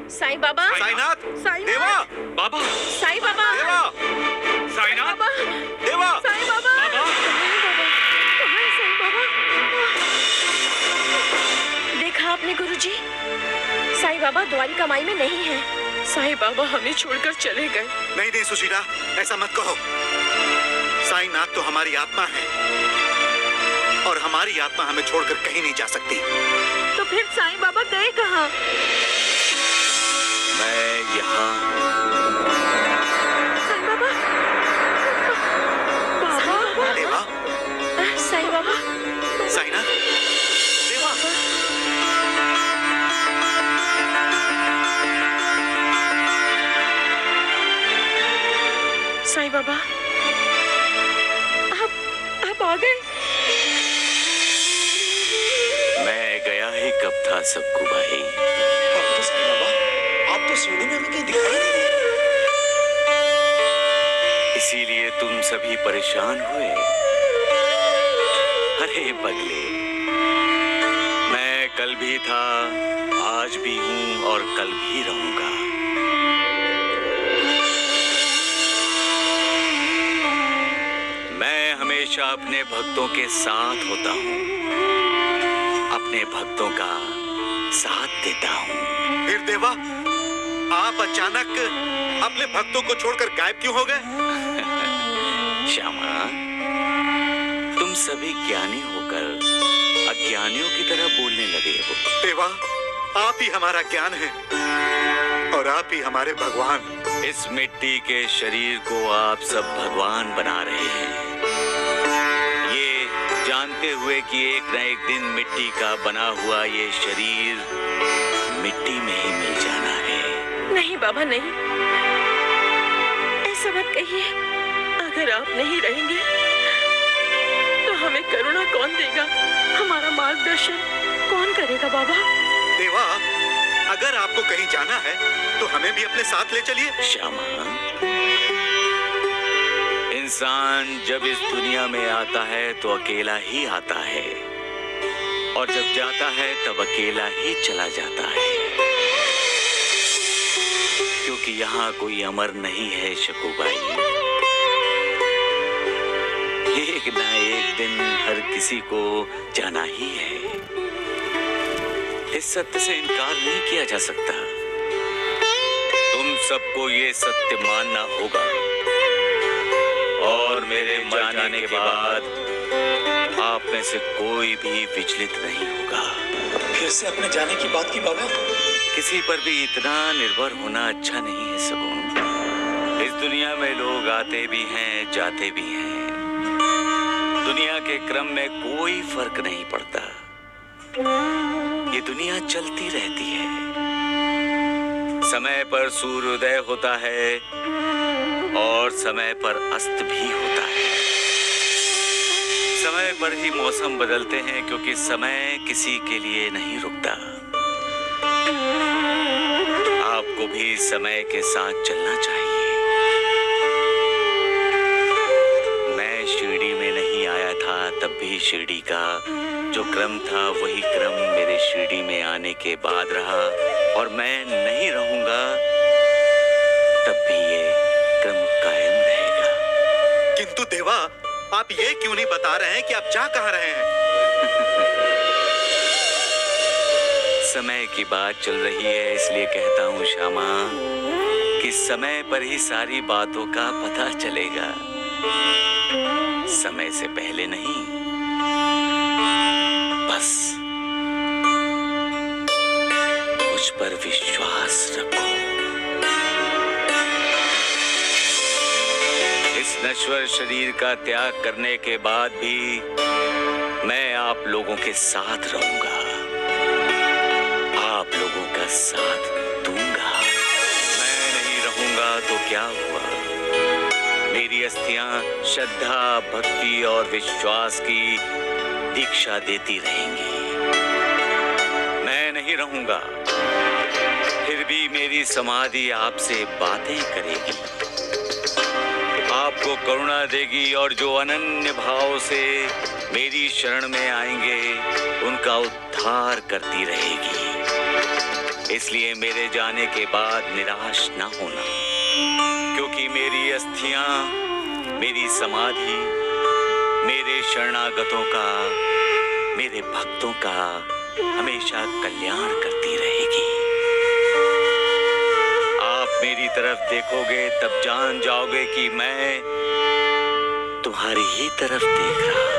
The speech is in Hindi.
साईं बाबा, साईनाथ, देवा, बाबा, साईं बाबा, देवा, साईनाथ, देवा, साईं बाबा, बाबा, साईं बाबा। देखा आपने गुरुजी, साईं बाबा द्वारिका माई में नहीं है। साईं बाबा हमें छोड़कर चले गए। नहीं नहीं सुशीला, ऐसा मत कहो। साईनाथ तो हमारी आत्मा है और हमारी आत्मा हमें छोड़कर कहीं नहीं जा सकती। तो फिर साईं बाबा गए कहाँ? मैं यहाँ। साईं बाबा, बाबा, देवा, साईं बाबा, साईनाथ, देवा। साईं बाबा, आप आ गए। मैं गया ही कब था सबको भाई। तो साईं बाबा, आप तो सीढ़ी में हमें कहीं दिखाई नहीं दे। इसीलिए तुम सभी परेशान हुए। अरे पगले, मैं कल भी था, आज भी हूँ और कल भी रहूंगा। मैं हमेशा अपने भक्तों के साथ होता हूँ, अपने भक्तों का साथ देता हूँ। फिर देवा, आप अचानक अपने भक्तों को छोड़कर गायब क्यों हो गए? श्यामा, तुम सभी ज्ञानी होकर अज्ञानियों की तरह बोलने लगे हो। देवा, आप ही हमारा ज्ञान है और आप ही हमारे भगवान। इस मिट्टी के शरीर को आप सब भगवान बना रहे हैं, ये जानते हुए कि एक न एक दिन मिट्टी का बना हुआ ये शरीर मिट्टी में ही मिल जाना है। नहीं बाबा नहीं, ऐसा मत कहिए। अगर आप नहीं रहेंगे तो हमें करुणा कौन देगा, हमारा मार्गदर्शन कौन करेगा बाबा? देवा, अगर आपको कहीं जाना है तो हमें भी अपने साथ ले चलिए। श्यामा, इंसान जब इस दुनिया में आता है तो अकेला ही आता है और जब जाता है तब अकेला ही चला जाता है, क्योंकि यहाँ कोई अमर नहीं है शकूबाई। एक ना एक दिन हर किसी को जाना ही है। इस सत्य से इनकार नहीं किया जा सकता। तुम सबको ये सत्य मानना होगा और मेरे जाने के बाद आप में से कोई भी विचलित नहीं होगा। फिर से अपने जाने की बात की बाबा। किसी पर भी इतना निर्भर होना अच्छा नहीं है सगुन। इस दुनिया में लोग आते भी हैं, जाते भी हैं। दुनिया के क्रम में कोई फर्क नहीं पड़ता। ये दुनिया चलती रहती है। समय पर सूर्योदय होता है और समय पर अस्त भी होता है। समय पर ही मौसम बदलते हैं, क्योंकि समय किसी के लिए नहीं रुकता। आपको भी समय के साथ चलना चाहिए। मैं शिरडी में नहीं आया था, तब भी शिरडी का जो क्रम था वही क्रम मेरे शिरडी में आने के बाद रहा, और मैं नहीं रहूंगा तब भी ये क्रम कायम रहेगा। किंतु देवा, आप ये क्यों नहीं बता रहे हैं कि आप जा कहाँ रहे हैं? समय की बात चल रही है, इसलिए कहता हूँ श्यामा कि समय पर ही सारी बातों का पता चलेगा, समय से पहले नहीं। बस मुझ पर विश्वास रखो। इस नश्वर शरीर का त्याग करने के बाद भी मैं आप लोगों के साथ रहूंगा, आप लोगों का साथ दूंगा। मैं नहीं रहूंगा तो क्या हुआ? मेरी अस्थियां श्रद्धा, भक्ति और विश्वास की दीक्षा देती रहेंगी। मैं नहीं रहूंगा, फिर भी मेरी समाधि आपसे बातें करेगी, आपको करुणा देगी, और जो अनन्य भाव से मेरी शरण में आएंगे उनका उद्धार करती रहेगी। इसलिए मेरे जाने के बाद निराश ना होना, क्योंकि मेरी अस्थियां, मेरी समाधि मेरे शरणागतों का, मेरे भक्तों का हमेशा कल्याण करती रहेगी। आप मेरी तरफ देखोगे तब जान जाओगे कि मैं तुम्हारी ही तरफ देख रहा।